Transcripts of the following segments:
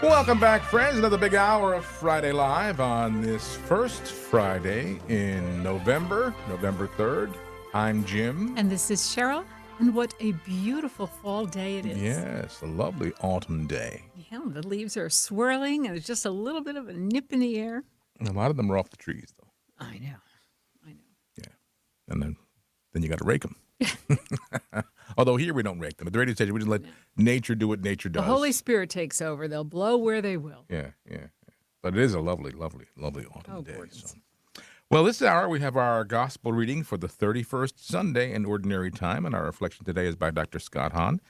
Welcome back, friends. Another big hour of Friday Live on this first Friday in November 3rd. I'm Jim. And this is Cheryl. And what a beautiful fall day it is. Yes, a lovely autumn day. Yeah, the leaves are swirling, and there's just a little bit of a nip in the air. And a lot of them are off the trees, though. I know. Yeah. And then you got to rake them. Although here we don't rake them. At the radio station, we just let nature do what nature does. The Holy Spirit takes over. They'll blow where they will. Yeah. But it is a lovely, lovely, lovely autumn day. Gorgeous. So. Well, this hour we have our gospel reading for the 31st Sunday in Ordinary Time, and our reflection today is by Dr. Scott Hahn.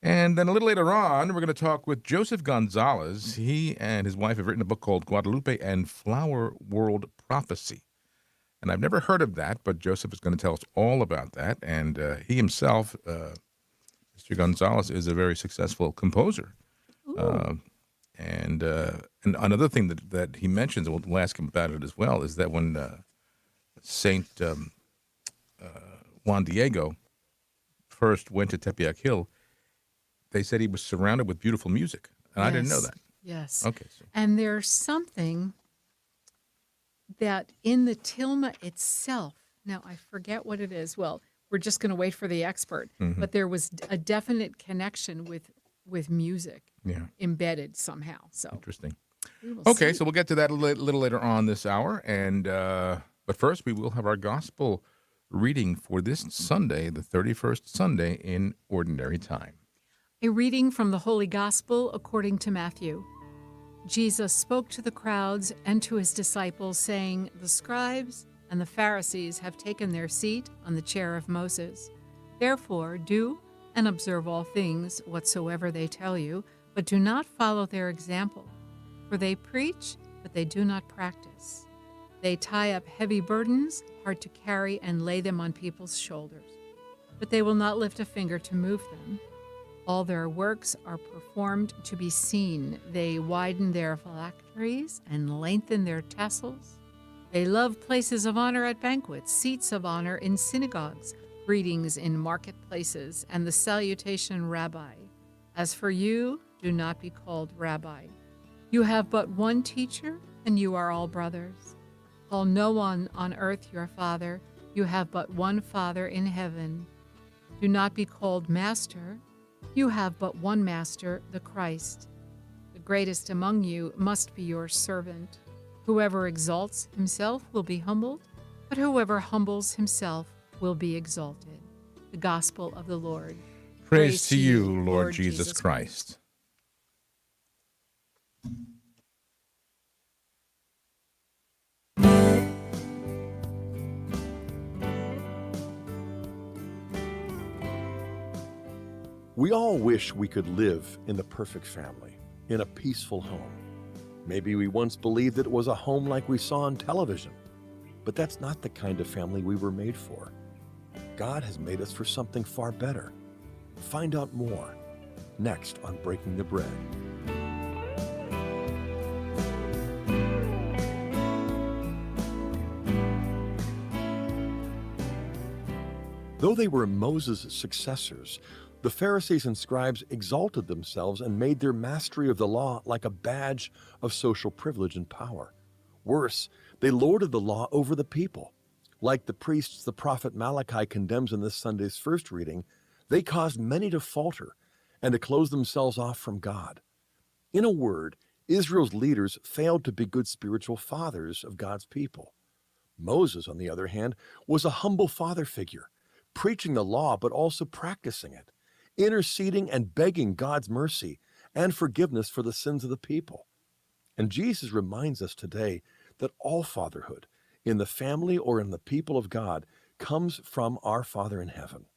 And then a little later on, we're going to talk with Joseph Gonzalez. He and his wife have written a book called Guadalupe and Flower World Prophecy. And I've never heard of that, but Joseph is going to tell us all about that. And he himself, Mr. Gonzalez, is a very successful composer. And another thing that he mentions, and we'll ask him about it as well, is that when Saint Juan Diego first went to Tepeyac Hill, they said he was surrounded with beautiful music. And I didn't know that. Yes. Okay. So. And there's something that in the tilma itself, now I forget what it is. Well, we're just going to wait for the expert. Mm-hmm. But there was a definite connection with music embedded somehow. So interesting. Okay, so we'll get to that a little later on this hour. And but first, we will have our gospel reading for this Sunday, the 31st Sunday in Ordinary Time. A reading from the Holy Gospel according to Matthew. Jesus spoke to the crowds and to his disciples, saying, "The scribes and the Pharisees have taken their seat on the chair of Moses. Therefore, do and observe all things whatsoever they tell you, but do not follow their example. For they preach, but they do not practice. They tie up heavy burdens, hard to carry, and lay them on people's shoulders. But they will not lift a finger to move them. All their works are performed to be seen. They widen their phylacteries and lengthen their tassels. They love places of honor at banquets, seats of honor in synagogues, greetings in marketplaces, and the salutation Rabbi. As for you, do not be called Rabbi. You have but one teacher, and you are all brothers. Call no one on earth your father. You have but one Father in heaven. Do not be called Master. You have but one Master, the Christ. The greatest among you must be your servant. Whoever exalts himself will be humbled, but whoever humbles himself will be exalted." The Gospel of the Lord. Praise to you, Lord Jesus Christ. We all wish we could live in the perfect family, in a peaceful home. Maybe we once believed that it was a home like we saw on television, but that's not the kind of family we were made for. God has made us for something far better. Find out more next on Breaking the Bread. Though they were Moses' successors, the Pharisees and scribes exalted themselves and made their mastery of the law like a badge of social privilege and power. Worse, they lorded the law over the people. Like the priests the prophet Malachi condemns in this Sunday's first reading, they caused many to falter and to close themselves off from God. In a word, Israel's leaders failed to be good spiritual fathers of God's people. Moses, on the other hand, was a humble father figure, preaching the law but also practicing it, interceding and begging God's mercy and forgiveness for the sins of the people. And Jesus reminds us today that all fatherhood, in the family or in the people of God, comes from our Father in heaven.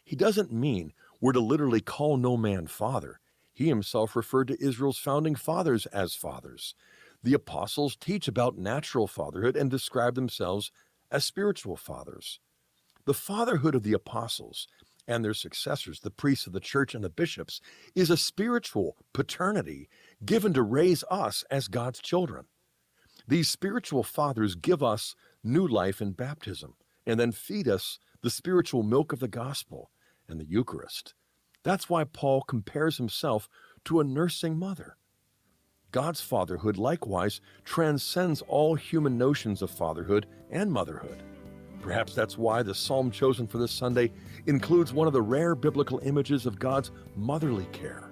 He doesn't mean we're to literally call no man father. He himself referred to Israel's founding fathers as fathers. The apostles teach about natural fatherhood and describe themselves as spiritual fathers. The fatherhood of the apostles and their successors, the priests of the church and the bishops, is a spiritual paternity given to raise us as God's children. These spiritual fathers give us new life in baptism and then feed us the spiritual milk of the gospel and the Eucharist. That's why Paul compares himself to a nursing mother. God's fatherhood likewise transcends all human notions of fatherhood and motherhood. Perhaps that's why the psalm chosen for this Sunday includes one of the rare biblical images of God's motherly care.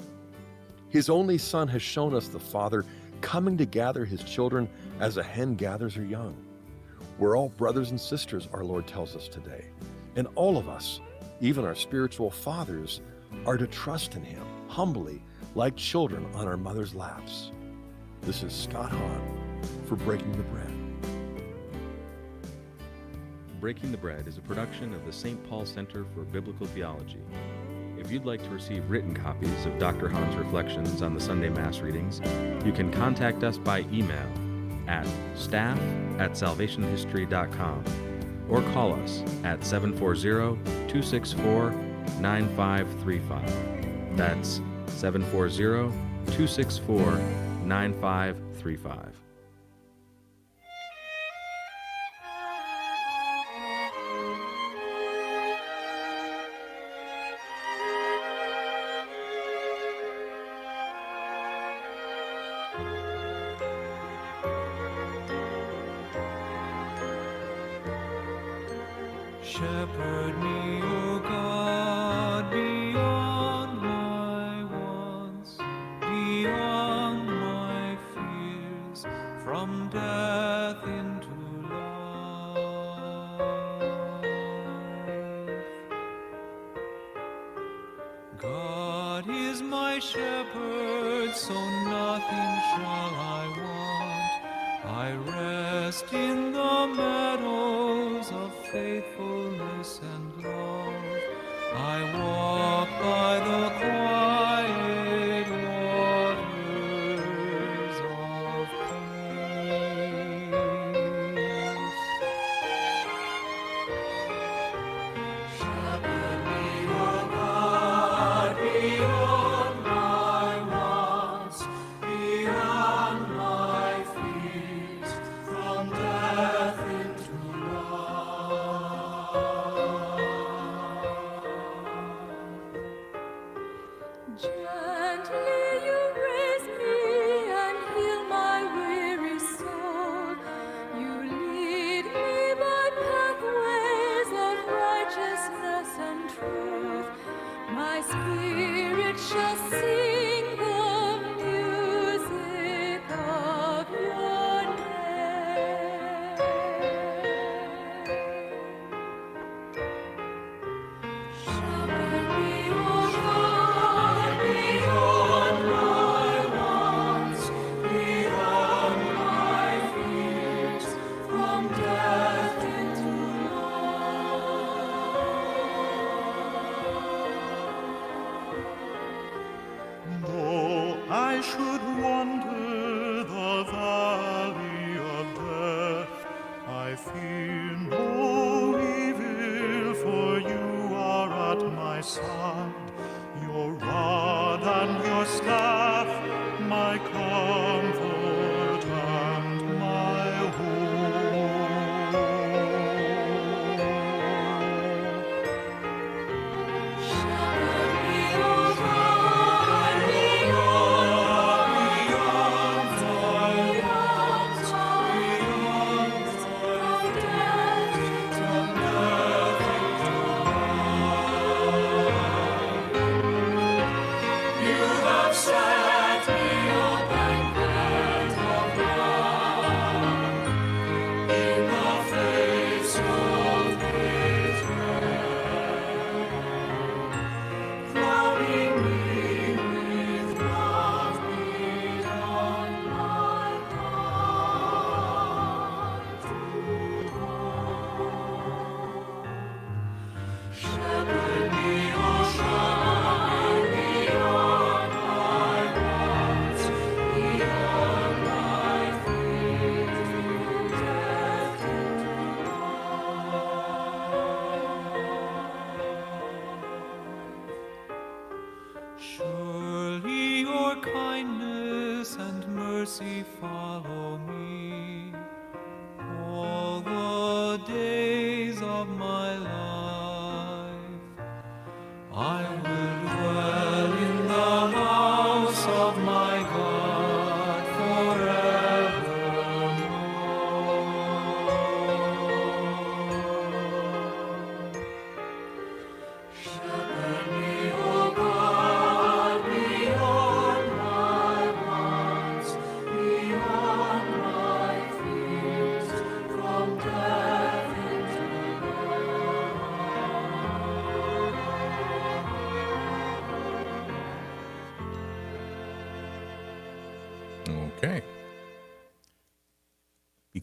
His only Son has shown us the Father coming to gather his children as a hen gathers her young. We're all brothers and sisters, our Lord tells us today. And all of us, even our spiritual fathers, are to trust in him, humbly, like children on our mother's laps. This is Scott Hahn for Breaking the Bread. Breaking the Bread is a production of the St. Paul Center for Biblical Theology. If you'd like to receive written copies of Dr. Hahn's reflections on the Sunday Mass readings, you can contact us by email at staff@salvationhistory.com or call us at 740-264-9535. That's 740-264-9535. Shepherd me, O God, beyond my wants, beyond my fears, from death into life. God is my shepherd, so nothing shall I want. I rest in the meadows of faithfulness and love. I walk by the quiet waters of peace. Shepherd me, O God, beyond my wants, beyond my fears, from death into Gently you raise me and heal my weary soul. You lead me by pathways of righteousness and truth. My spirit shall sing the music of your name. Shepherd me, O God, beyond my wants, beyond my fears, from death into life. Though I should wander the valley of death, I fear no evil, for you are at my side. Your rod and your staff, my comfort and my hope. Shepherd me, O God, beyond my wants, beyond my fears, from death into life.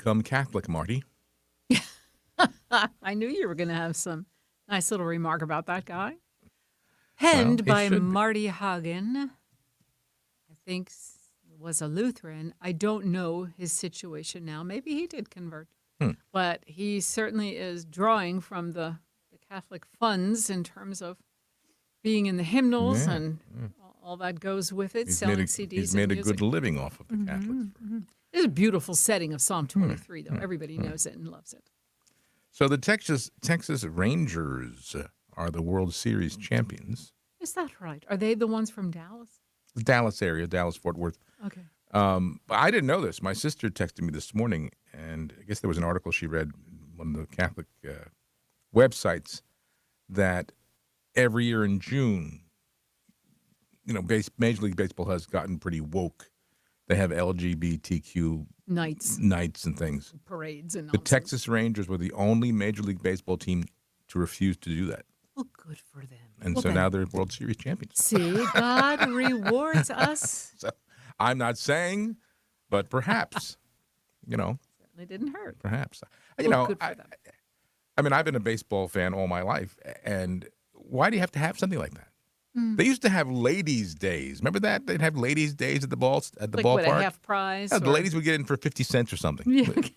become Catholic, Marty. I knew you were going to have some nice little remark about that guy. Penned he by should be. Marty Hagen, I think was a Lutheran. I don't know his situation now. Maybe he did convert. But he certainly is drawing from the Catholic funds in terms of being in the hymnals and all that goes with it, selling CDs he's made and a music. good living off of the Catholics. It's a beautiful setting of Psalm 23, though. Everybody knows it and loves it. So the Texas Rangers are the World Series champions. Is that right? Are they the ones from Dallas? The Dallas area, Dallas-Fort Worth. Okay. I didn't know this. My sister texted me this morning, and I guess there was an article she read on one of the Catholic websites that every year in June, Major League Baseball has gotten pretty woke. They have LGBTQ Nights, nights and things. parades, and The nonsense. Texas Rangers were the only Major League Baseball team to refuse to do that. Well, good for them. And Well, so then, now they're World Series champions. see, God rewards us. So I'm not saying, but perhaps, Certainly didn't hurt. perhaps. Well, good for them. I mean, I've been a baseball fan all my life, and why do you have to have something like that? They used to have ladies' days. Remember that? They'd have ladies' days at the Like ballpark. what, a half prize? Yeah, the or- ladies would get in for 50 cents or something. Yeah, okay.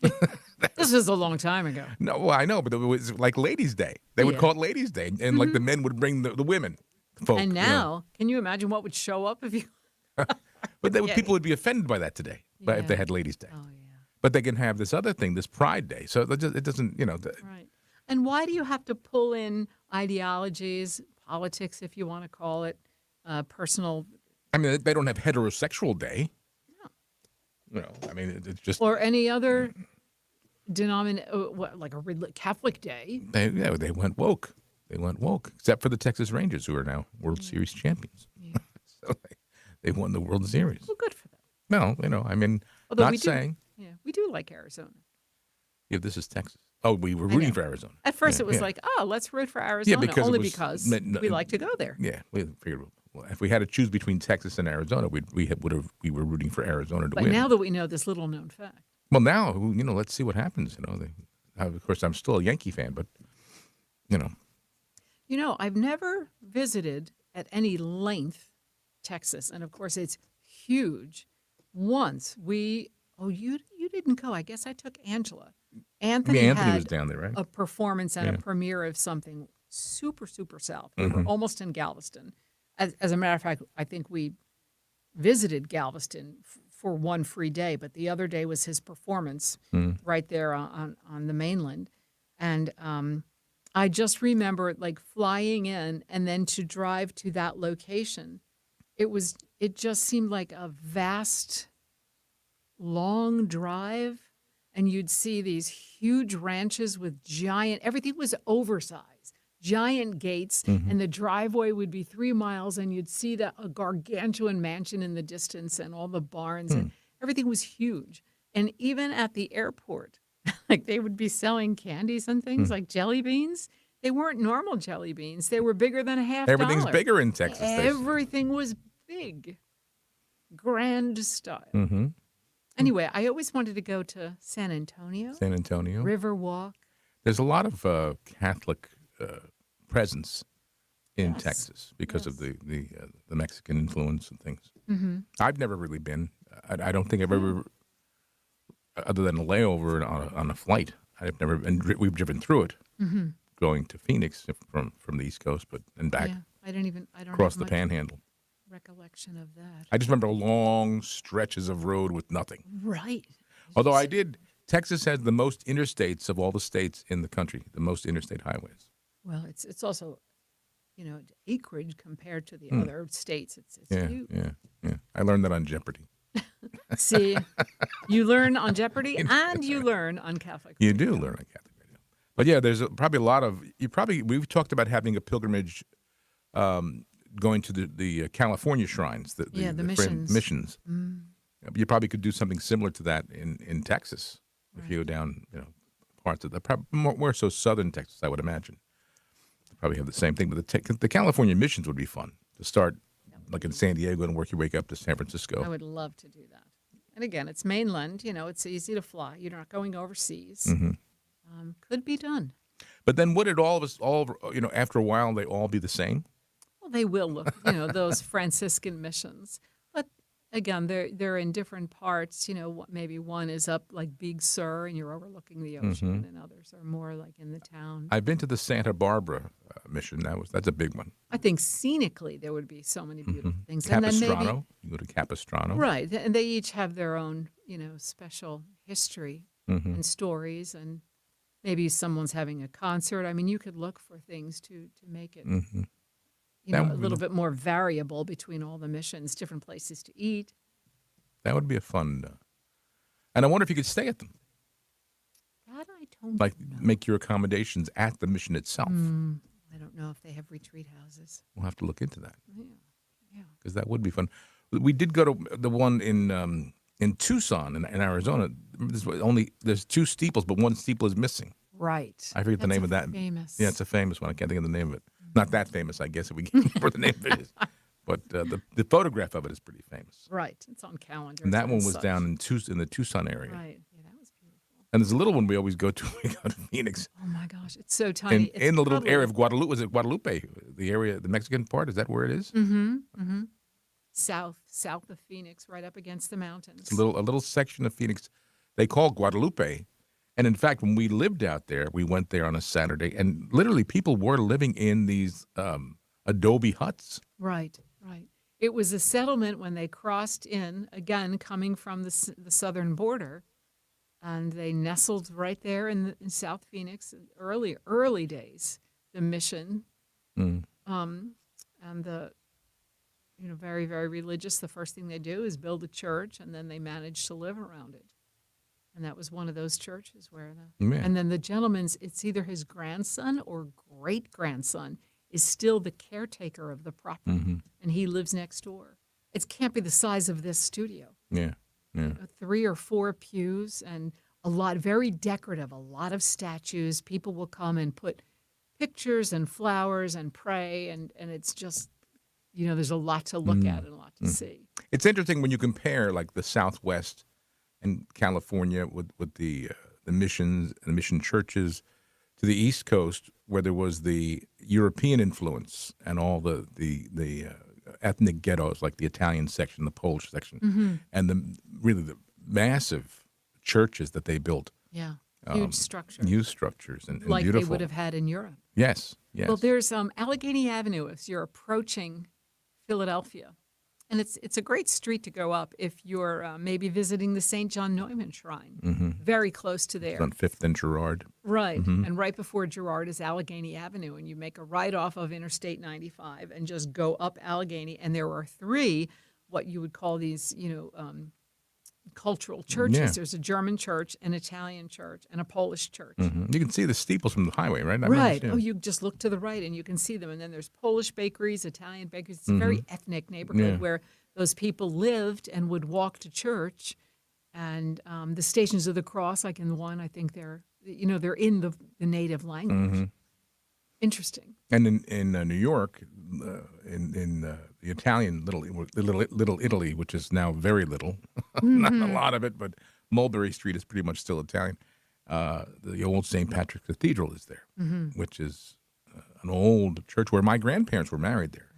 This was a long time ago. No, well, I know, but it was like Ladies' Day. They would Yeah. call it Ladies' Day, and like the men would bring the women folk. And you know. now, can you imagine what would show up if you? But people would be offended by that today, if they Yeah. had Ladies' Day. Oh yeah, But they can have this other thing, this Pride Day. So it doesn't, right. And why do you have to pull in ideologies, politics, if you want to call it, personal, I mean, they don't have heterosexual day. I mean, it's just or any other like a Catholic day? they went woke. They went woke, except for the Texas Rangers, who are now World Series champions. So they won the World Series. Well, good for them. No, I mean, Although not we do, saying. yeah, we do like Arizona. Yeah, this is Texas. Oh, we were I rooting know. for Arizona. At first, Yeah, it was yeah. like, oh, let's root for Arizona, because it only was because meant- we like to go there. Yeah, we figured if we had to choose between Texas and Arizona, we were rooting for Arizona to But win. now that we know this little known fact, Well, now, let's see what happens. Of course, I'm still a Yankee fan, but, I've never visited at any length Texas, and of course it's huge. Once you didn't go. I guess I took Angela. Anthony Anthony had was down there, right? a performance and Yeah. a premiere of something super south. We Mm-hmm. were almost in Galveston. As a matter of fact, I think we visited Galveston for one free day, but the other day was his performance right there on the mainland. And I just remember like flying in and then to drive to that location. It just seemed like a vast, long drive. And you'd see these huge ranches with everything was oversized, giant gates, and the driveway would be 3 miles, and you'd see a gargantuan mansion in the distance and all the barns, and everything was huge. And even at the airport, like they would be selling candies and things like jelly beans. They weren't normal jelly beans. They were bigger than a half Everything's dollar. bigger in Texas. they say. Everything was big, grand style. Mm-hmm. Anyway, I always wanted to go to San Antonio, San Antonio. Riverwalk. There's a lot of Catholic presence in Yes. Texas because of the Mexican influence and things. Mm-hmm. I've never really been. I don't think I've ever, other than a layover on a flight, I've never. And we've driven through it, going to Phoenix from the East Coast, and back Yeah, I don't across have the much Panhandle. recollection of that. I just remember long stretches of road with nothing. Right. Although I did, Texas has the most interstates of all the states in the country, the most interstate highways. Well, it's also, acreage compared to the other states. It's Yeah, huge. yeah. I learned that on Jeopardy. See, you learn on Jeopardy and you learn on Catholic. You Radio. do learn on Catholic radio. But yeah, there's probably a lot of, we've talked about having a pilgrimage going to the California shrines. The missions. missions. You probably could do something similar to that in Texas if you go down, parts of more so southern Texas, I would imagine. Probably have the same thing, but the California missions would be fun to start, like in San Diego, and work your way up to San Francisco. I would love to do that. And again, it's mainland. It's easy to fly. You're not going overseas. Hmm. Could be done. But then would it after a while, they all be the same? Well, they will look, those Franciscan missions. But again, they're in different parts. Maybe one is up like Big Sur and you're overlooking the ocean, and others are more like in the town. I've been to the Santa Barbara mission. That's a big one. I think scenically there would be so many beautiful things. And then Capistrano. maybe, You go to Capistrano. right, and they each have their own, special history Mm-hmm. and stories, and maybe someone's having a concert. I mean, you could look for things to make it, Mm-hmm. a little bit more variable between all the missions, different places to eat. That would be a fun. And I wonder if you could stay at them, That I don't like know. make your accommodations at the mission itself. I don't know if they have retreat houses. We'll have to look into that Yeah. because that would be fun. We did go to the one in Tucson in Arizona. There's two steeples, but one steeple is missing. Right. I forget the That's name of that. Famous. Yeah, it's a famous one. I can't think of the name of it. Not that famous, I guess, if we can remember the name of it is. But the photograph of it is pretty famous. Right. It's on calendars. And that one was such. down in the Tucson area. Right. Yeah, that was beautiful. And there's a little one we always go to when we go to Phoenix. Oh my gosh, it's so tiny. It's In the little probably- area of Guadalupe. Was it Guadalupe? The area, the Mexican part? Is that where it is? south of Phoenix, right up against the mountains. It's a little section of Phoenix they call Guadalupe. And in fact, when we lived out there, we went there on a Saturday, and literally people were living in these adobe huts. Right. It was a settlement when they crossed in, again, coming from the southern border, and they nestled right there in South Phoenix, early days, the mission, and the, very, very religious. The first thing they do is build a church, and then they manage to live around it. And that was one of those churches where Man. and then the gentleman's, it's either his grandson or great-grandson is still the caretaker of the property, and he lives next door. It can't be the size of this studio. Yeah. 3 or 4 pews and very decorative, a lot of statues. People will come and put pictures and flowers and pray, and it's just, there's a lot to look at and a lot to see. It's interesting when you compare like the Southwest and California with the missions and the mission churches to the East Coast, where there was the European influence and all the ethnic ghettos, like the Italian section, the Polish section, and the massive churches that they built. Yeah, huge structure. Huge structures and like beautiful. they would have had in Europe. Yes. Well, there's Allegheny Avenue as you're approaching Philadelphia. And it's a great street to go up if you're maybe visiting the St. John Neumann Shrine, very close to there. It's on 5th and Girard. Right. And right before Girard is Allegheny Avenue, and you make a right off of Interstate 95 and just go up Allegheny. And there are 3, what you would call these, cultural churches. Yeah. There's a German church, an Italian church, and a Polish church. You can see the steeples from the highway, right? Right. Oh, you just look to the right and you can see them. And then there's Polish bakeries, Italian bakeries. It's a very ethnic neighborhood where those people lived and would walk to church. And the Stations of the Cross, like in the one, I think they're in the native language. Interesting. And in New York, in the Italian little Italy, which is now very little, not a lot of it, but Mulberry Street is pretty much still Italian. The old St. Patrick's Cathedral is there, which is an old church where my grandparents were married there.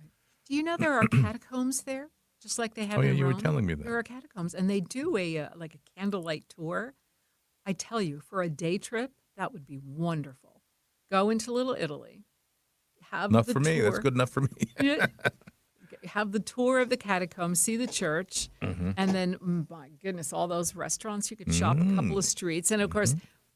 Do you know there are catacombs there, just like they have Oh, yeah, in you were Rome? telling me that. There are catacombs, and they do a candlelight tour. I tell you, for a day trip, that would be wonderful. Go into Little Italy. Have Enough the for me. tour. That's good enough for me. Yeah. Have the tour of the catacombs, see the church, and then, my goodness, all those restaurants. You could shop a couple of streets. And, of course,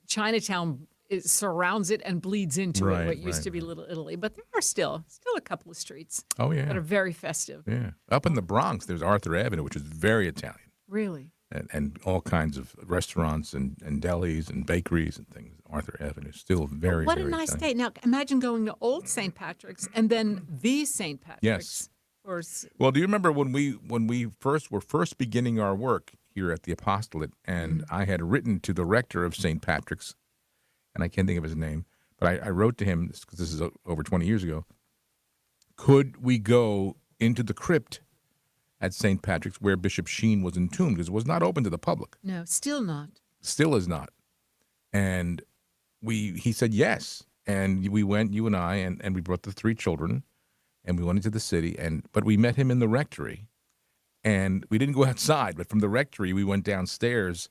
Chinatown surrounds it and bleeds into it, what used to be Little Italy. But there are still a couple of streets Oh, yeah. that are very festive. Yeah. Up in the Bronx, there's Arthur Avenue, which is very Italian. Really? And all kinds of restaurants and delis and bakeries and things. Arthur Avenue is still very, What a very nice Italian. day. Now, imagine going to Old St. Patrick's and then the St. Patrick's. Yes. Or Well, do you remember when we were first beginning our work here at the Apostolate, and I had written to the rector of St. Patrick's, and I can't think of his name, but I wrote to him, because this is over 20 years ago, could we go into the crypt at St. Patrick's where Bishop Sheen was entombed, because it was not open to the public. No, still not. Still is not. And he said yes. And we went, you and I, and we brought the 3 children, and we went into the city. But we met him in the rectory. And we didn't go outside, but from the rectory, we went downstairs.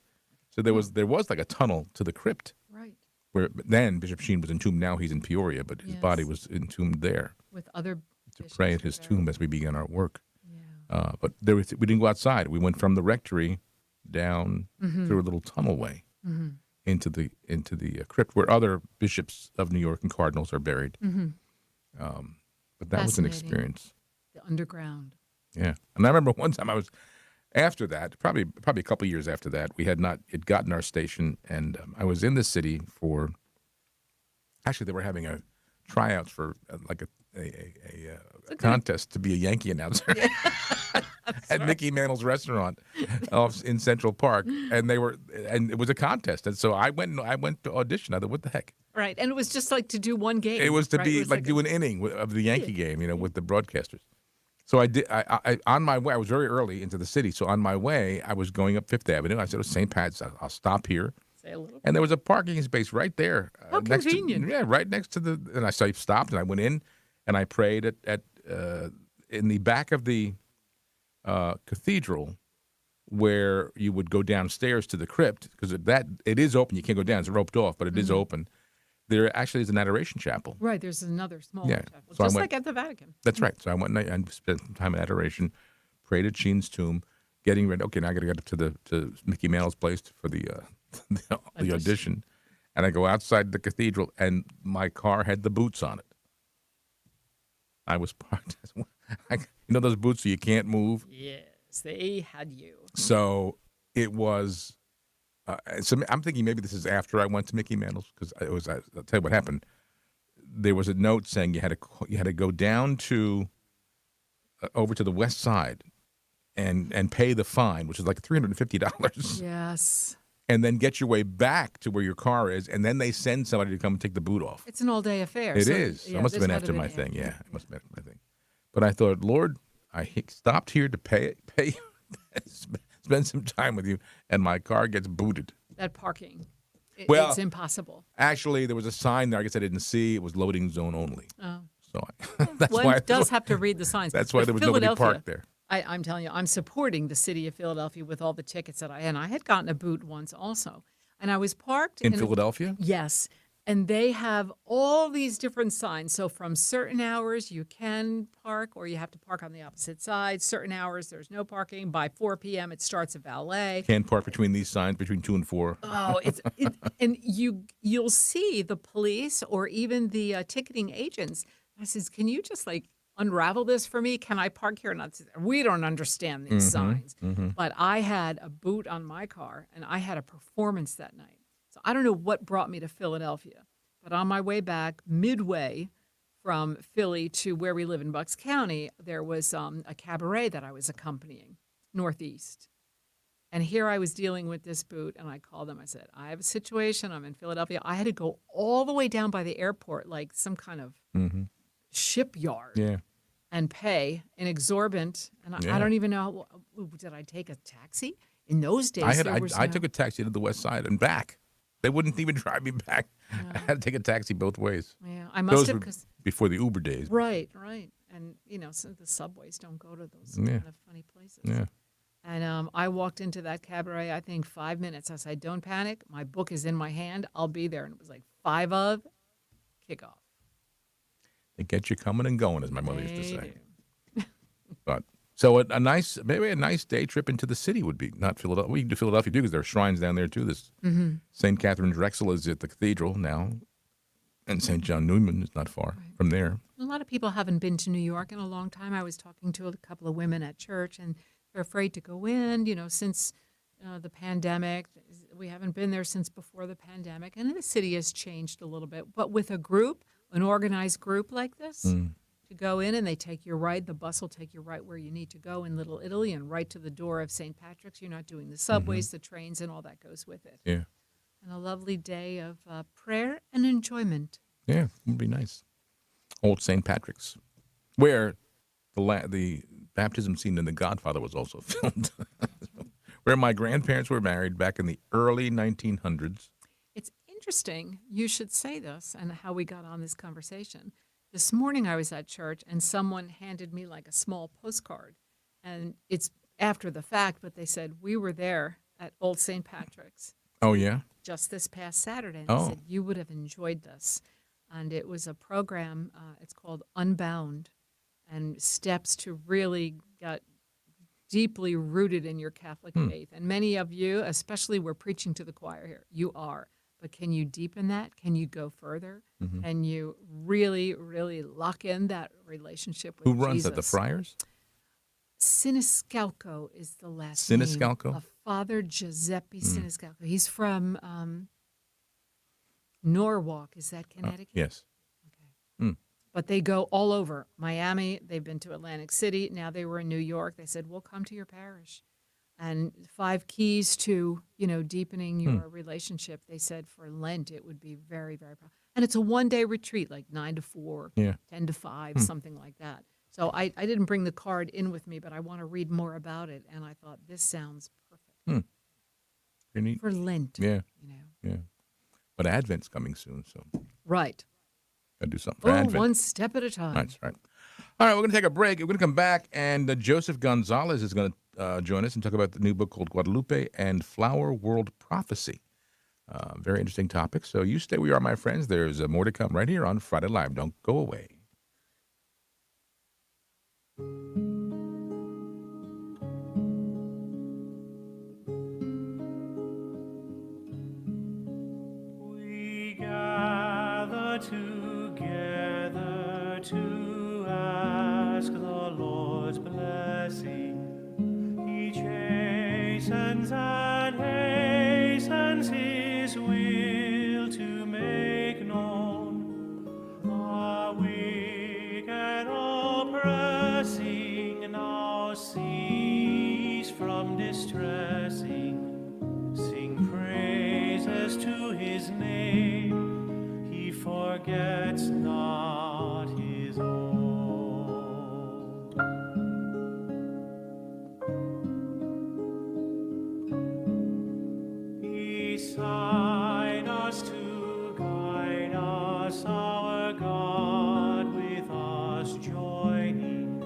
So there was like a tunnel to the crypt. Right. Where then Bishop Sheen was entombed. Now he's in Peoria, but his body was entombed there With other to bishops pray at who his buried tomb there. as we began our work. Yeah. But we didn't go outside. We went from the rectory down through a little tunnel way into the crypt where other bishops of New York and cardinals are buried. But that was an Fascinating. experience. The underground. Yeah, and I remember one time after that, probably a couple years after that, we had not yet gotten our station, and I was in the city for. Actually, they were having a tryouts for a contest to be a Yankee announcer at Mickey Mantle's restaurant in Central Park, and it was a contest, and so I went to audition. I thought, what the heck? Right, and it was just like to do one game. It was to right? be It was do an inning of the Yankee game, with the broadcasters. So I did. I on my way. I was very early into the city, so on my way, I was going up Fifth Avenue. I said, "Oh, St. Pat's. I'll stop here." Say a little. And there was a parking space right there. How next convenient. right next to the. And I stopped and I went in, and I prayed at in the back of the cathedral, where you would go downstairs to the crypt, because it is open. You can't go down; it's roped off, but it is open. There actually is an adoration chapel. Right, there's another small Yeah, chapel, so I just went- like at the Vatican. That's right. So I went and spent some time in adoration, prayed at Sheen's tomb, getting ready. Okay, now I got to get up to Mickey Mantle's place for the audition, and I go outside the cathedral, and my car had the boots on it. I was parked. Those boots so you can't move. Yes, they had you. So it was. So I'm thinking maybe this is after I went to Mickey Mantle's, because I'll tell you what happened. There was a note saying you had to go down to over to the west side and pay the fine, which is like $350, Yes, and then get your way back to where your car is, and then they send somebody to come and take the boot off. it's an all-day affair. It so, is. yeah, It must have this been might after my been thing. after. Yeah, it must have been after my thing. But I thought, Lord, I stopped here to pay spend some time with you, and my car gets booted. That parking, Well- it's impossible. Actually, there was a sign there. I guess I didn't see. It was loading zone only. Oh. So that's One why does have to read the signs. that's why But there was nobody Philadelphia, parked there. I'm telling you, I'm supporting the city of Philadelphia with all the tickets that I had gotten a boot once also, and I was parked In a- Philadelphia? Yes. And they have all these different signs. So from certain hours, you can park, or you have to park on the opposite side. Certain hours, there's no parking. By 4 p.m., it starts a valet. Can't park between these signs between 2 and 4. Oh, and you'll see the police or even the ticketing agents. I says, can you just unravel this for me? Can I park here? And I said, we don't understand these signs. But I had a boot on my car, and I had a performance that night. So I don't know what brought me to Philadelphia, but on my way back, midway from Philly to where we live in Bucks County, there was a cabaret that I was accompanying, Northeast. And here I was dealing with this boot, and I called them. I said, I have a situation. I'm in Philadelphia. I had to go all the way down by the airport, like some kind of shipyard, Yeah. and pay an exorbitant. And Yeah. I don't even know, did I take a taxi? In those days, there was I no- took a taxi to the west side and back. They wouldn't even drive me back. I had to take a taxi both ways. Yeah, I must Those have, were because before the Uber days. right. And, so the subways don't go to those Yeah. kind of funny places. Yeah. And I walked into that cabaret, I think 5 minutes. I said, don't panic. My book is in my hand. I'll be there. And it was like 5 of, kickoff. They get you coming and going, as my mother used to They say. do. But so maybe a nice day trip into the city would be not Philadelphia. We can do Philadelphia too, because there are shrines down there too. This St. Catherine Drexel is at the cathedral now, and St. John Neumann is not far from there. A lot of people haven't been to New York in a long time. I was talking to a couple of women at church, and they're afraid to go in, since the pandemic. We haven't been there since before the pandemic, and the city has changed a little bit. But with a group, an organized group like this, to go in and they take you right, the bus will take you right where you need to go in Little Italy and right to the door of St. Patrick's. You're not doing the subways, the trains, and all that goes with it. Yeah. And a lovely day of prayer and enjoyment. Yeah, it would be nice. Old St. Patrick's, where the baptism scene in The Godfather was also filmed, where my grandparents were married back in the early 1900s. It's interesting you should say this and how we got on this conversation. This morning I was at church and someone handed me like a small postcard. And it's after the fact, but they said, we were there at Old St. Patrick's Oh, yeah? just this past Saturday. And Oh. they said, you would have enjoyed this. And it was a program, it's called Unbound, and steps to really get deeply rooted in your Catholic faith. And many of you, especially we're preaching to the choir here, you are. But can you deepen that? Can you go further? Can you really, really lock in that relationship with Who runs Jesus? that, the Friars? Siniscalco is the last Siniscalco? name of Father Giuseppe Siniscalco. He's from Norwalk. Is that Connecticut? Yes. But they go all over Miami. They've been to Atlantic City. Now they were in New York. They said, we'll come to your parish. And 5 keys to, deepening your relationship. They said for Lent, it would be very, very powerful. And it's a one-day retreat, like 9 to 4, Yeah. 10 to 5, something like that. So I didn't bring the card in with me, but I want to read more about it. And I thought, this sounds perfect Pretty neat. for Lent. Yeah, You know. yeah. But Advent's coming soon, so Right. got to do something for Oh, Advent. one step at a time. That's right. All right, we're going to take a break. We're going to come back, and Joseph Gonzalez is going to join us and talk about the new book called Guadalupe and Flower World Prophecy. Very interesting topic. So you stay where you are, my friends. There's more to come right here on Friday Live. Don't go away. We gather together to ask the Lord's blessing. He chastens and hastens His will to make known. The weak and oppressing now cease from distressing. Sing praises to His name. He forgets not His own. Beside us to guide us, our God with us joining,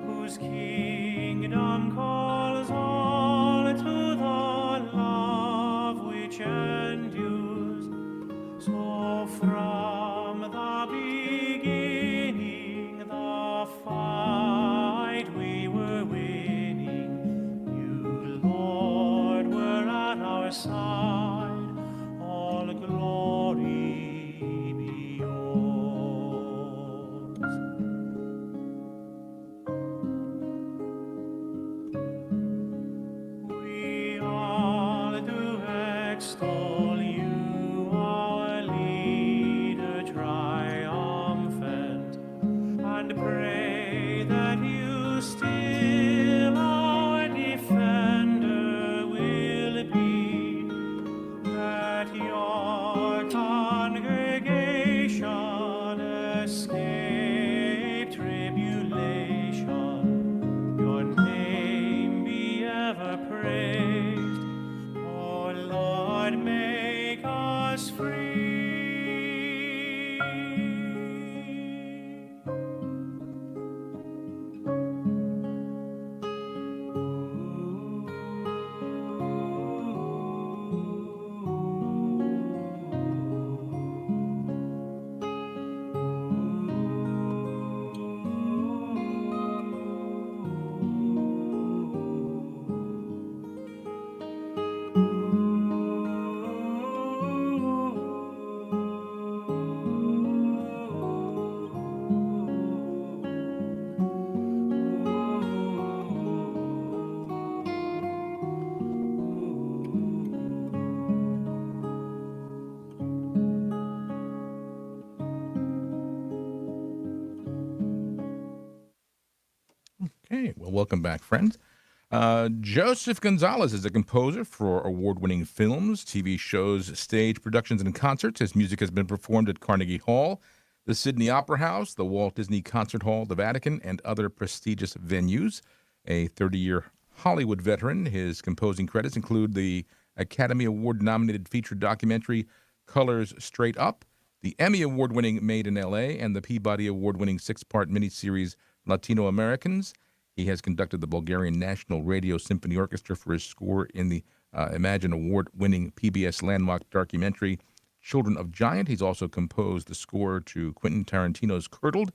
whose kingdom calls all to the love which endures. So from the beginning, the fight we were winning. You, Lord, were at our side. All glory be yours. We all do extol you, our leader triumphant, and pray that you still our defender will be, that your congregation escape tribulation, your name be ever praised. O Lord, make us free. Okay, well, welcome back, friends. Joseph Gonzalez is a composer for award-winning films, TV shows, stage productions, and concerts. His music has been performed at Carnegie Hall, the Sydney Opera House, the Walt Disney Concert Hall, the Vatican, and other prestigious venues. A 30-year Hollywood veteran, his composing credits include the Academy Award-nominated feature documentary Colors Straight Up, the Emmy Award-winning Made in L.A., and the Peabody Award-winning six-part miniseries Latino Americans. He has conducted the Bulgarian National Radio Symphony Orchestra for his score in the Imagine Award-winning PBS landmark documentary Children of Giant. He's also composed the score to Quentin Tarantino's Curdled.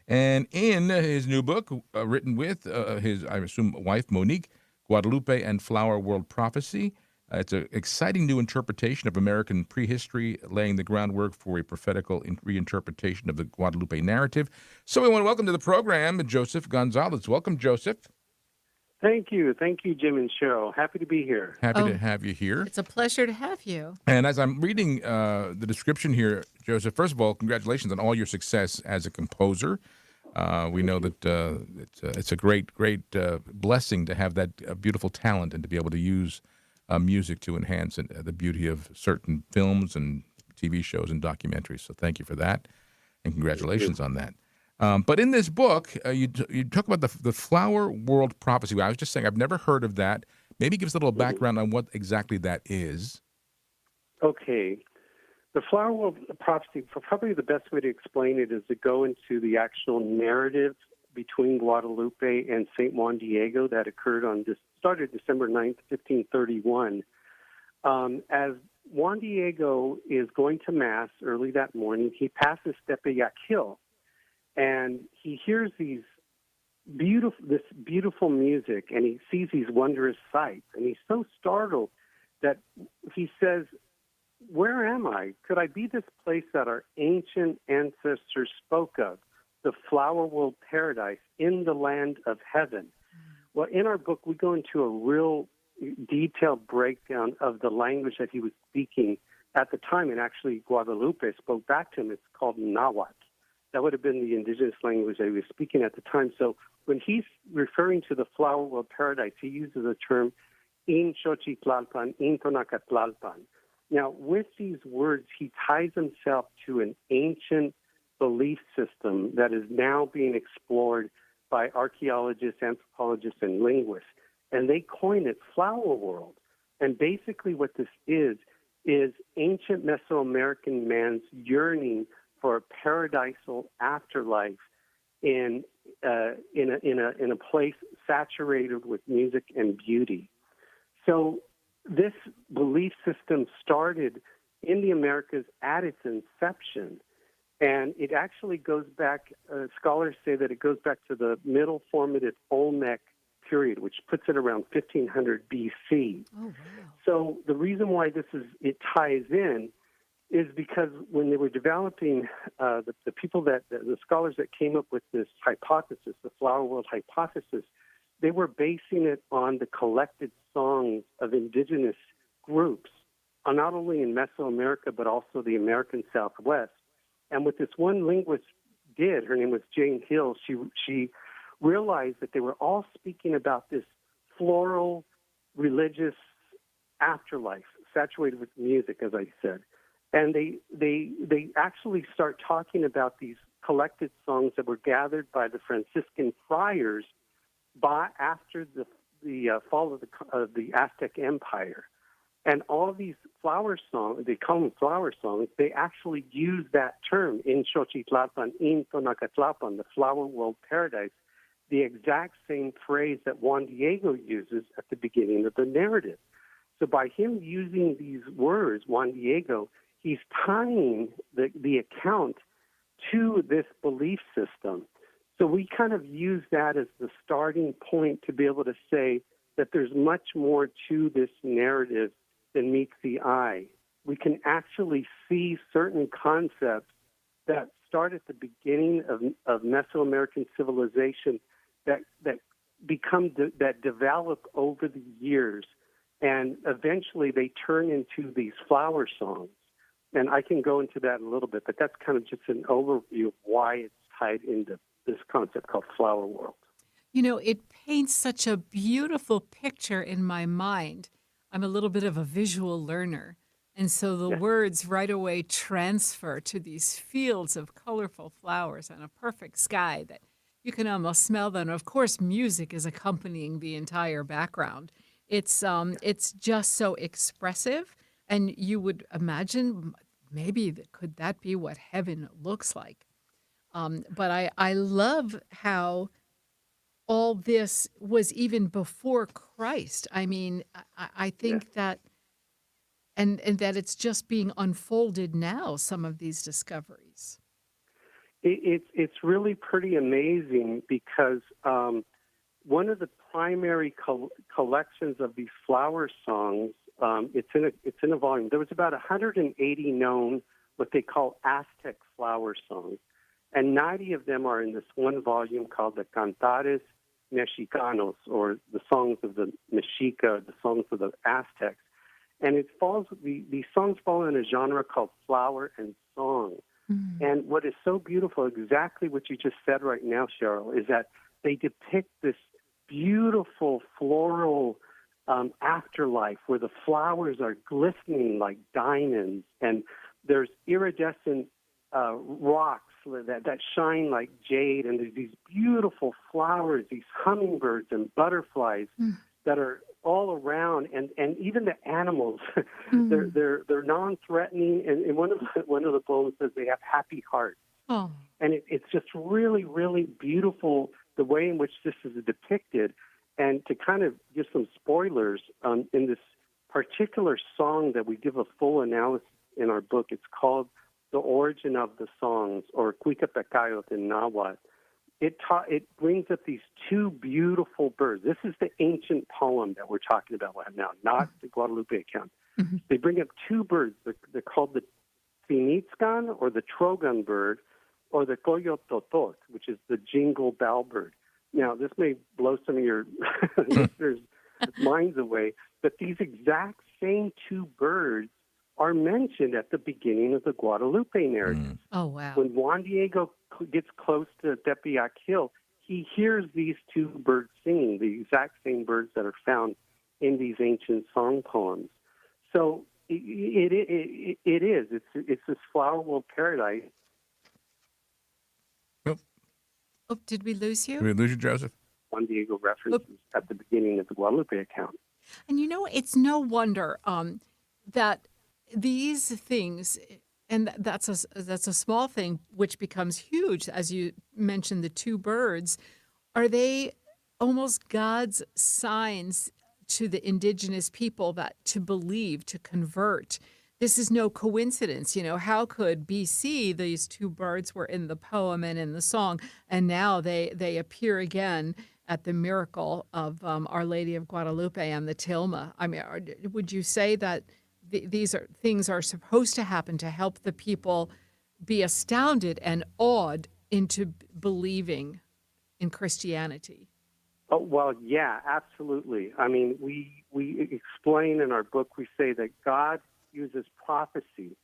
And in his new book, written with his, I assume, wife, Monique, Guadalupe and Flower World Prophecy, it's an exciting new interpretation of American prehistory, laying the groundwork for a prophetical reinterpretation of the Guadalupe narrative. So we want to welcome to the program Joseph Gonzalez. Welcome, Joseph. Thank you. Thank you, Jim and Cheryl. Happy to be here. Happy Oh. to have you here. It's a pleasure to have you. And as I'm reading the description here, Joseph, first of all, congratulations on all your success as a composer. We know that it's a great blessing to have that beautiful talent and to be able to use music to enhance the beauty of certain films and TV shows and documentaries. So thank you for that, and congratulations on that. But in this book, you talk about the Flower World Prophecy. I was just saying I've never heard of that. Maybe give us a little background on what exactly that is. Okay. The Flower World Prophecy, probably the best way to explain it is to go into the actual narrative between Guadalupe and St. Juan Diego that started December 9th, 1531. As Juan Diego is going to Mass early that morning, he passes Tepeyac Hill, and he hears this beautiful music, and he sees these wondrous sights, and he's so startled that he says, "Where am I? Could I be this place that our ancient ancestors spoke of, the flower world paradise in the land of heaven?" Well, in our book, we go into a real detailed breakdown of the language that he was speaking at the time, and actually Guadalupe spoke back to him. It's called Nahuatl. That would have been the indigenous language that he was speaking at the time. So when he's referring to the flower world paradise, he uses the term in Xochitlalpan, in Tonacatlalpan. Now, with these words, he ties himself to an ancient belief system that is now being explored by archaeologists, anthropologists, and linguists. And they coin it flower world. And basically what this is ancient Mesoamerican man's yearning for a paradisal afterlife in a place saturated with music and beauty. So this belief system started in the Americas at its inception, and it actually goes back, scholars say that it goes back to the middle formative Olmec period, which puts it around 1500 BC. Oh, wow. So the reason why it ties in is because when they were developing, the people the scholars that came up with this hypothesis, the flower world hypothesis, they were basing it on the collected songs of indigenous groups, not only in Mesoamerica, but also the American Southwest. And what this one linguist did, her name was Jane Hill, she realized that they were all speaking about this floral, religious afterlife, saturated with music, as I said. And they actually start talking about these collected songs that were gathered by the Franciscan friars after the fall of the Aztec Empire. And all of these flower songs, they call them flower songs, they actually use that term, in Xochitlalpan, in Tonacatlalpan, the flower world paradise, the exact same phrase that Juan Diego uses at the beginning of the narrative. So by him using these words, Juan Diego, he's tying the account to this belief system. So we kind of use that as the starting point to be able to say that there's much more to this narrative than meets the eye. We can actually see certain concepts that start at the beginning of Mesoamerican civilization that develop over the years, and eventually they turn into these flower songs. And I can go into that a little bit, but that's kind of just an overview of why it's tied into this concept called flower world. You know, it paints such a beautiful picture in my mind. I'm a little bit of a visual learner. And so the Yes. words right away transfer to these fields of colorful flowers and a perfect sky that you can almost smell them. Of course, music is accompanying the entire background. It's just so expressive, and you would imagine maybe could that be what heaven looks like? But I love how all this was even before Christ. I mean, I Yes. think that and that it's just being unfolded now, some of these discoveries. It's really pretty amazing because one of the primary collections of these flower songs, it's in a volume. There was about 180 known what they call Aztec flower songs, and 90 of them are in this one volume called the Cantares Mexicanos, or the songs of the Mexica, the songs of the Aztecs. And these songs fall in a genre called flower and song. And what is so beautiful, exactly what you just said right now, Cheryl, is that they depict this beautiful floral afterlife where the flowers are glistening like diamonds, and there's iridescent rocks that shine like jade, and there's these beautiful flowers, these hummingbirds and butterflies that are all around, and even the animals, they're non-threatening. And one of the poems says they have happy hearts, Oh, and it's just really, really beautiful the way in which this is depicted. And to kind of give some spoilers, in this particular song that we give a full analysis in our book, it's called "The Origin of the Songs," or Cuica Pecayot in Nahuatl. It brings up these two beautiful birds. This is the ancient poem that we're talking about right now, not the Guadalupe account. They bring up two birds. They're called the Tinitzcan, or the Trogon bird, or the Coyototot, which is the jingle bell bird. Now, this may blow some of your listeners' minds away, but these exact same two birds are mentioned at the beginning of the Guadalupe narrative. oh wow. When Juan Diego gets close to Tepeyac Hill, he hears these two birds singing, the exact same birds that are found in these ancient song poems. So it is. It's this flower world paradise. Oh, did we lose Did you? we lose you, Joseph? Juan Diego references at the beginning of the Guadalupe account. And it's no wonder that these things, and that's a small thing, which becomes huge, as you mentioned, the two birds. Are they almost God's signs to the indigenous people that to believe, to convert? This is no coincidence. How could BC, these two birds were in the poem and in the song, and now they appear again at the miracle of Our Lady of Guadalupe and the Tilma? I mean, would you say that these are things are supposed to happen to help the people be astounded and awed into believing in Christianity? Oh, well, yeah, absolutely. I mean, we explain in our book, we say that God uses prophecy,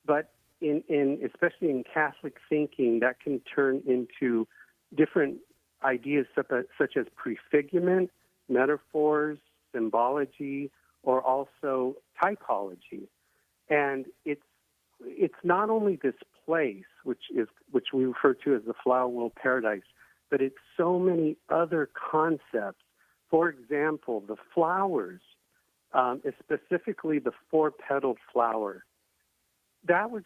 but especially in Catholic thinking, that can turn into different ideas such as prefigurement, metaphors, symbology, or also typology. And it's not only this place, which we refer to as the flower world paradise, but it's so many other concepts. For example, the flowers, specifically the four-petaled flower. That was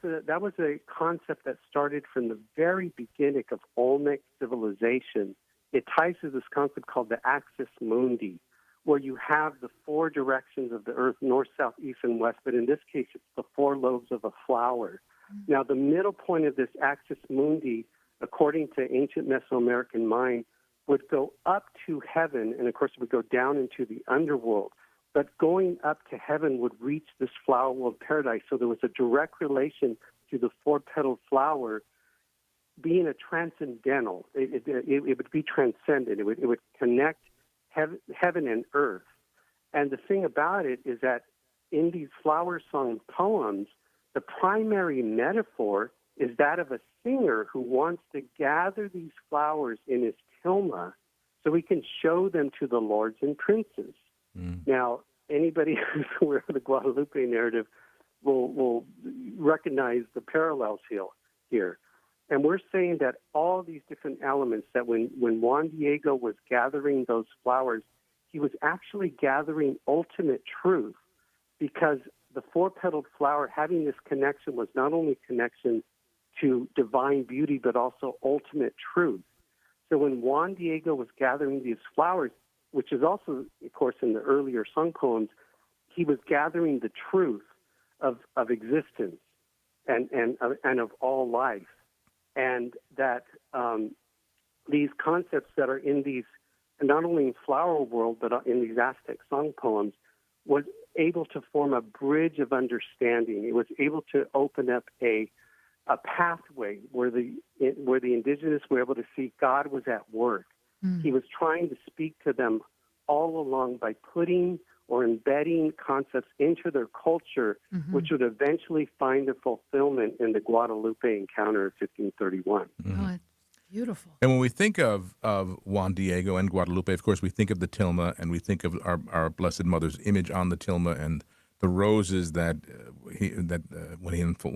a concept that started from the very beginning of Olmec civilization. It ties to this concept called the axis mundi, where you have the four directions of the earth, north, south, east, and west, but in this case, it's the four lobes of a flower. Now, the middle point of this axis mundi, according to ancient Mesoamerican mind, would go up to heaven, and of course, it would go down into the underworld. But going up to heaven would reach this flower world paradise. So there was a direct relation to the four-petaled flower being a transcendental. It would be transcendent. It would connect heaven and earth. And the thing about it is that in these flower song poems, the primary metaphor is that of a singer who wants to gather these flowers in his tilma so he can show them to the lords and princes. Now, anybody who's aware of the Guadalupe narrative will recognize the parallels here. And we're saying that all these different elements, that when Juan Diego was gathering those flowers, he was actually gathering ultimate truth, because the four-petaled flower, having this connection, was not only connection to divine beauty, but also ultimate truth. So when Juan Diego was gathering these flowers, which is also, of course, in the earlier song poems, he was gathering the truth of existence and of all life. And that these concepts that are in these, not only in flower world, but in these Aztec song poems, was able to form a bridge of understanding. It was able to open up a pathway where the indigenous were able to see God was at work. He was trying to speak to them all along by putting or embedding concepts into their culture, which would eventually find a fulfillment in the Guadalupe encounter of 1531. Oh, it's beautiful. And when we think of Juan Diego and Guadalupe, of course, we think of the tilma, and we think of our Blessed Mother's image on the tilma and the roses that when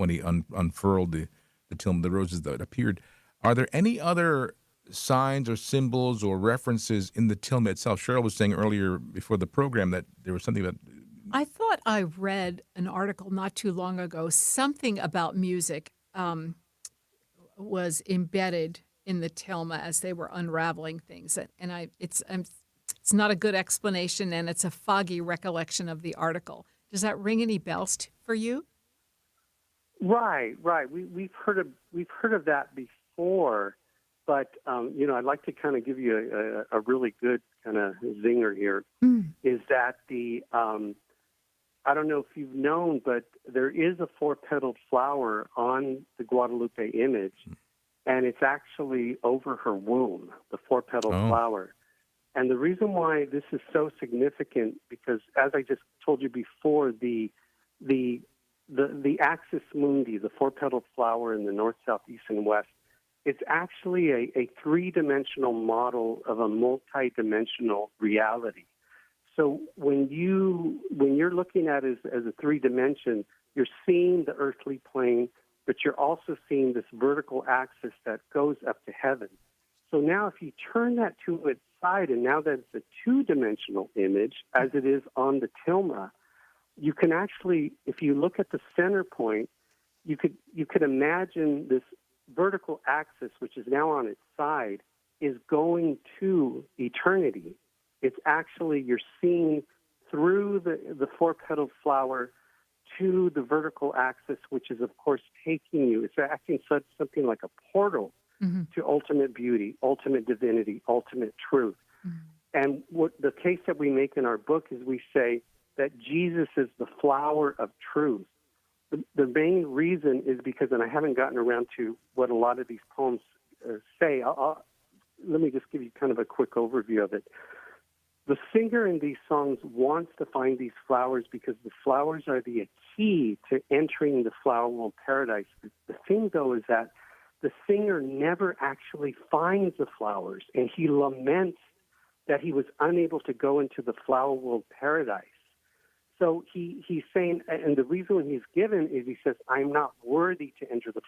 he unfurled the tilma, the roses that appeared. Are there any other signs or symbols or references in the tilma itself? Cheryl was saying earlier before the program that there was something that I thought I read an article not too long ago, something about music was embedded in the tilma as they were unraveling things. And it's not a good explanation, and it's a foggy recollection of the article. Does that ring any bells for you? Right. We've heard of that before, but I'd like to kind of give you a really good kind of zinger here. Is that I don't know if you've known, but there is a four-petaled flower on the Guadalupe image, and it's actually over her womb, the four-petaled flower. And the reason why this is so significant, because as I just told you before, the axis mundi, the four-petaled flower in the north, south, east, and west, it's actually a three-dimensional model of a multi-dimensional reality. So when you're looking at it as a three-dimension, you're seeing the earthly plane, but you're also seeing this vertical axis that goes up to heaven. So now if you turn that to its side, and now that it's a two-dimensional image, as it is on the tilma, you can actually, if you look at the center point, you could imagine this vertical axis, which is now on its side, is going to eternity. It's actually, you're seeing through the four-petaled flower to the vertical axis, which is, of course, taking you. It's acting something like a portal to ultimate beauty, ultimate divinity, ultimate truth. And what the case that we make in our book is we say that Jesus is the flower of truth. The main reason is because, and I haven't gotten around to what a lot of these poems say. Let me just give you kind of a quick overview of it. The singer in these songs wants to find these flowers because the flowers are the key to entering the flower world paradise. The thing, though, is that the singer never actually finds the flowers, and he laments that he was unable to go into the flower world paradise. So he's saying, and the reason he's given is he says, I'm not worthy to enter the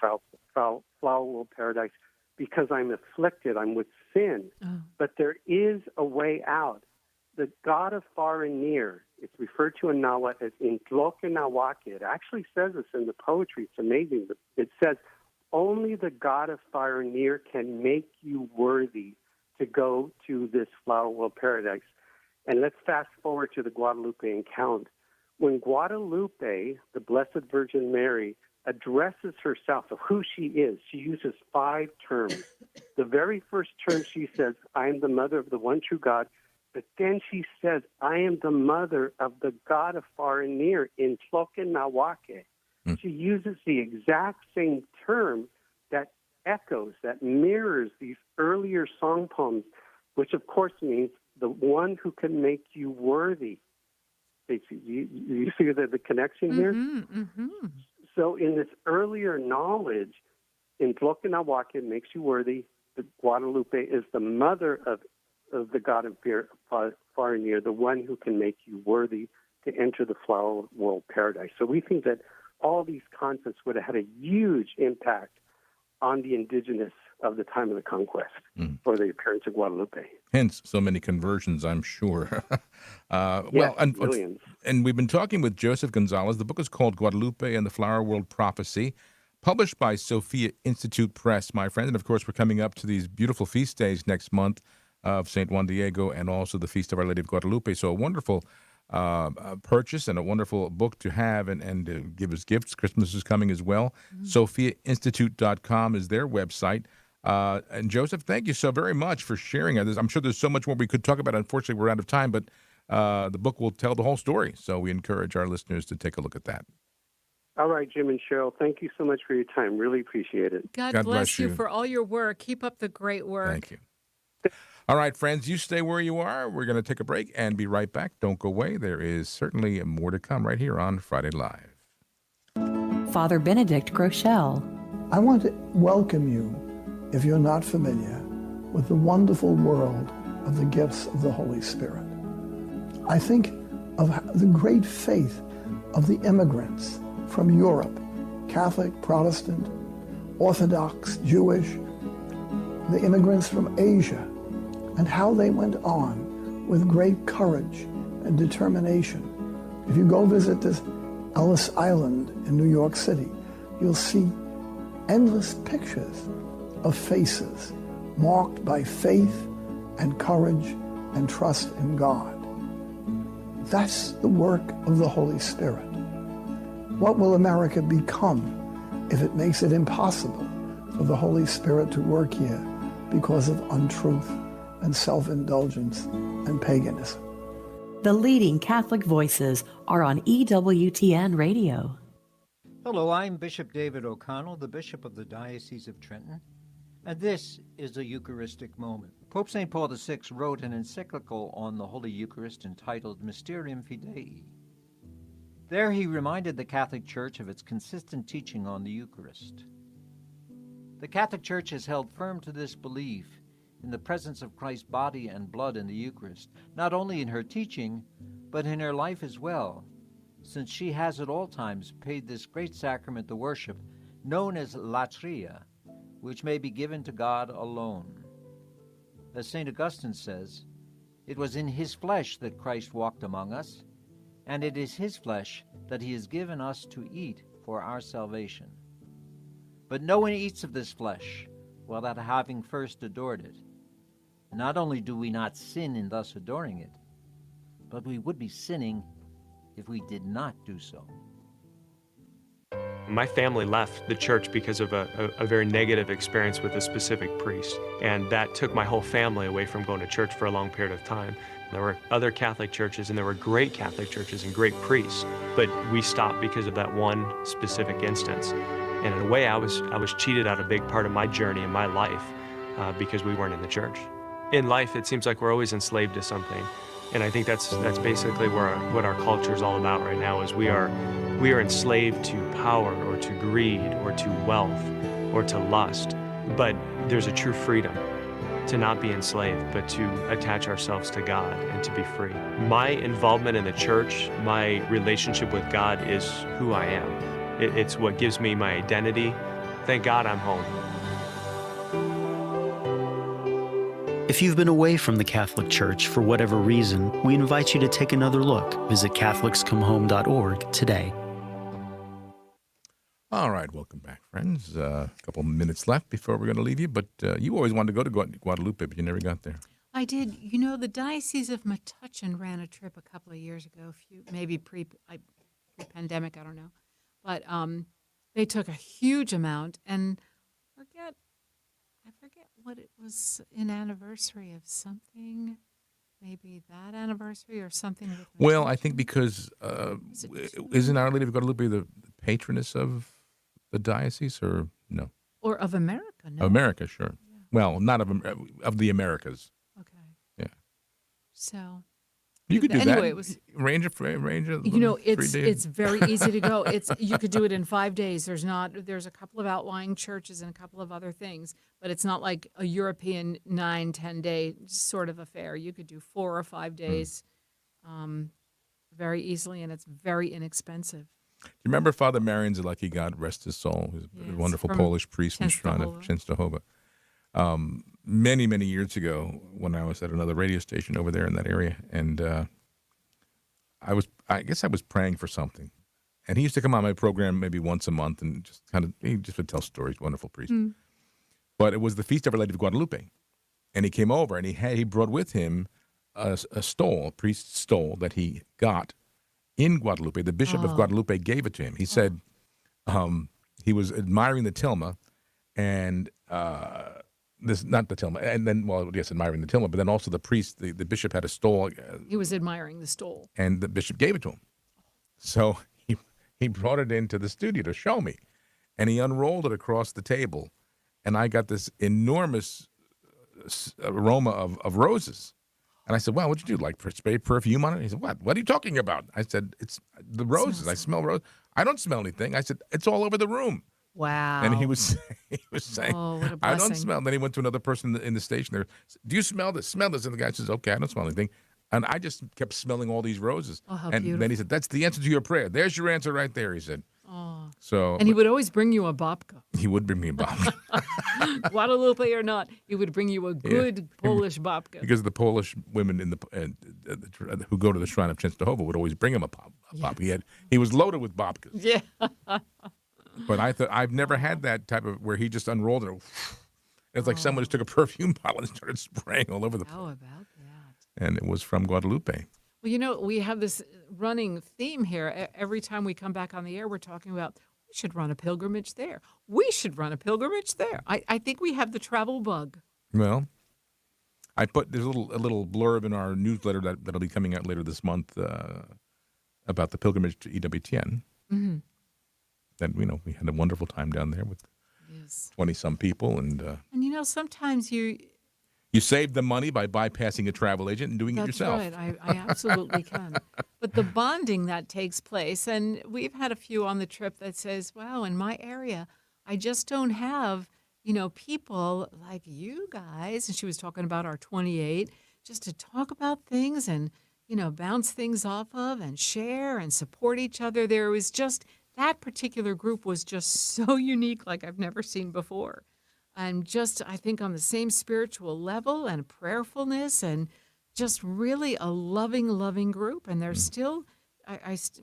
flower world paradise because I'm afflicted, I'm with sin. But there is a way out. The God of far and near, it's referred to in Nahuatl as Intloquenahuaque. It actually says this in the poetry. It's amazing. It says, only the God of far and near can make you worthy to go to this flower world paradise. And let's fast forward to the Guadalupe encounter. When Guadalupe, the Blessed Virgin Mary, addresses herself of who she is, she uses 5 terms. The very first term she says, I am the mother of the one true God. But then she says, I am the mother of the God of far and near, in Intloquenahuaque. She uses the exact same term that echoes, that mirrors these earlier song poems, which of course means the one who can make you worthy. You see the connection here? So in this earlier knowledge, Intloquenahuaque makes you worthy. The Guadalupe is the mother of the God of far and near, the one who can make you worthy to enter the flower world paradise. So we think that all these concepts would have had a huge impact on the indigenous of the time of the conquest or the appearance of Guadalupe. Hence, so many conversions, I'm sure. Millions. And we've been talking with Joseph Gonzalez. The book is called Guadalupe and the Flower World Prophecy, published by Sophia Institute Press, my friend. And, of course, we're coming up to these beautiful feast days next month of St. Juan Diego and also the Feast of Our Lady of Guadalupe. So a wonderful purchase and a wonderful book to have and to give as gifts. Christmas is coming as well. SophiaInstitute.com is their website. And Joseph, thank you so very much for sharing this. I'm sure there's so much more we could talk about. Unfortunately, we're out of time, but the book will tell the whole story. So we encourage our listeners to take a look at that. All right, Jim and Cheryl, thank you so much for your time. Really appreciate it. God God bless bless you you. for all your work. Keep up the great work. Thank you. All right, friends, you stay where you are. We're going to take a break and be right back. Don't go away. There is certainly more to come right here on Friday Live. Father Benedict Groeschel. I want to welcome you, if you're not familiar, with the wonderful world of the gifts of the Holy Spirit. I think of the great faith of the immigrants from Europe, Catholic, Protestant, Orthodox, Jewish, the immigrants from Asia, and how they went on with great courage and determination. If you go visit this Ellis Island in New York City, you'll see endless pictures of faces marked by faith and courage and trust in God. That's the work of the Holy Spirit. What will America become if it makes it impossible for the Holy Spirit to work here because of untruth and self-indulgence and paganism? The leading Catholic voices are on EWTN Radio. Hello, I'm Bishop David O'Connell, the Bishop of the Diocese of Trenton, and this is a Eucharistic moment. Pope St. Paul VI wrote an encyclical on the Holy Eucharist entitled Mysterium Fidei. There he reminded the Catholic Church of its consistent teaching on the Eucharist. The Catholic Church has held firm to this belief in the presence of Christ's body and blood in the Eucharist, not only in her teaching, but in her life as well, since she has at all times paid this great sacrament the worship known as latria, which may be given to God alone. As St. Augustine says, it was in his flesh that Christ walked among us, and it is his flesh that he has given us to eat for our salvation. But no one eats of this flesh without having first adored it. And not only do we not sin in thus adoring it, but we would be sinning if we did not do so. My family left the church because of a very negative experience with a specific priest, and that took my whole family away from going to church for a long period of time. There were other Catholic churches, and there were great Catholic churches and great priests, but we stopped because of that one specific instance. And in a way, I was cheated out a big part of my journey in my life because we weren't in the church. In life, it seems like we're always enslaved to something. And I think that's basically what our culture is all about right now, is we are enslaved to power or to greed or to wealth or to lust. But there's a true freedom to not be enslaved, but to attach ourselves to God and to be free. My involvement in the church, my relationship with God is who I am. It's what gives me my identity. Thank God I'm home. If you've been away from the Catholic Church for whatever reason, we invite you to take another look. Visit CatholicsComeHome.org today. All right, welcome back, friends. A couple minutes left before we're going to leave you, but you always wanted to go to Guadalupe, but you never got there. I did. You know, the Diocese of Metuchen ran a trip a couple of years ago, maybe pre-pandemic, I don't know. But they took a huge amount, and I forget what it was, an anniversary of something, maybe that anniversary or something. With Well, I think because isn't Our Lady of Guadalupe the patroness of the diocese, or no? Or of America, no? America, sure. Yeah. Well, not of the Americas. Okay. Yeah. So you could do anyway, that. It was Ranger. You know, it's very easy to go. You could do it in 5 days. There's a couple of outlying churches and a couple of other things, but it's not like a European 9-10 day sort of affair. You could do 4 or 5 days very easily, and it's very inexpensive. You remember Father Marian Zalecki, God rest his soul? He was a Yes, wonderful from Polish priest from the Shrine of Częstochowa. Częstochowa. Many, many years ago, when I was at another radio station over there in that area, and I guess I was praying for something. And he used to come on my program maybe once a month and just he just would tell stories. Wonderful priest. But it was the Feast of Our Lady of Guadalupe. And he came over and he brought with him a stole, a priest's stole that he got in Guadalupe. The Bishop of Guadalupe gave it to him. He said he was admiring the tilma and not the tilma. And then, well, yes, admiring the tilma, but then also the priest, the bishop had a stole. He was admiring the stole. And the bishop gave it to him. So he brought it into the studio to show me. And he unrolled it across the table. And I got this enormous aroma of roses. And I said, wow, what'd you do? Like spray perfume on it? He said, what? What are you talking about? I said, it's the roses. I smell roses. I don't smell anything. I said, it's all over the room. Wow. And he was saying, oh, what a I blessing. don't smell. And then he went to another person in the station there. Do you smell this? Smell this. And the guy says, okay, I don't smell anything. And I just kept smelling all these roses. Oh, how and beautiful. then he said, that's the answer to your prayer. There's your answer right there, he said. Oh. So, and he would always bring you a babka. He would bring me a babka. Guadalupe or not, he would bring you a good Polish babka. Because the Polish women who go to the Shrine of Częstochowa would always bring him a babka. He was loaded with babkas. Yeah. But I thought, I've never had that type of, where he just unrolled it. It's like someone just took a perfume bottle and started spraying all over the place. How about that? And it was from Guadalupe. Well, we have this running theme here. Every time we come back on the air, we're talking about we should run a pilgrimage there. We should run a pilgrimage there. I think we have the travel bug. Well, there's a little blurb in our newsletter that'll be coming out later this month about the pilgrimage to EWTN. Mm-hmm. That we had a wonderful time down there with 20-some people, and sometimes you save the money by bypassing a travel agent and doing it yourself. That's right. I absolutely can. But the bonding that takes place, and we've had a few on the trip that says, wow, in my area, I just don't have, people like you guys. And she was talking about our 28, just to talk about things and, bounce things off of and share and support each other. There was just, that particular group was just so unique like I've never seen before. And just, I think, on the same spiritual level and prayerfulness and just really a loving group. And there's still,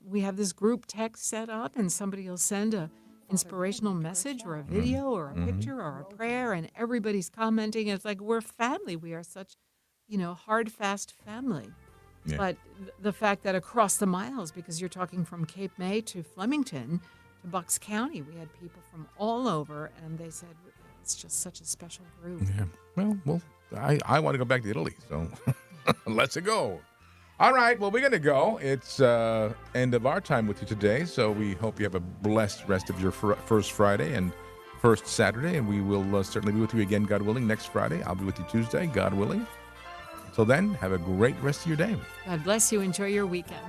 we have this group text set up and somebody will send a inspirational message or a video or a picture or a prayer and everybody's commenting. It's like, we're family. We are such, hard, fast family. Yeah. But the fact that across the miles, because you're talking from Cape May to Flemington to Bucks County, we had people from all over and they said, it's just such a special group. Yeah. Well, I want to go back to Italy, so let's go. All right, well, we're going to go. It's end of our time with you today, so we hope you have a blessed rest of your first Friday and first Saturday, and we will certainly be with you again, God willing, next Friday. I'll be with you Tuesday, God willing. Until then, have a great rest of your day. God bless you. Enjoy your weekend.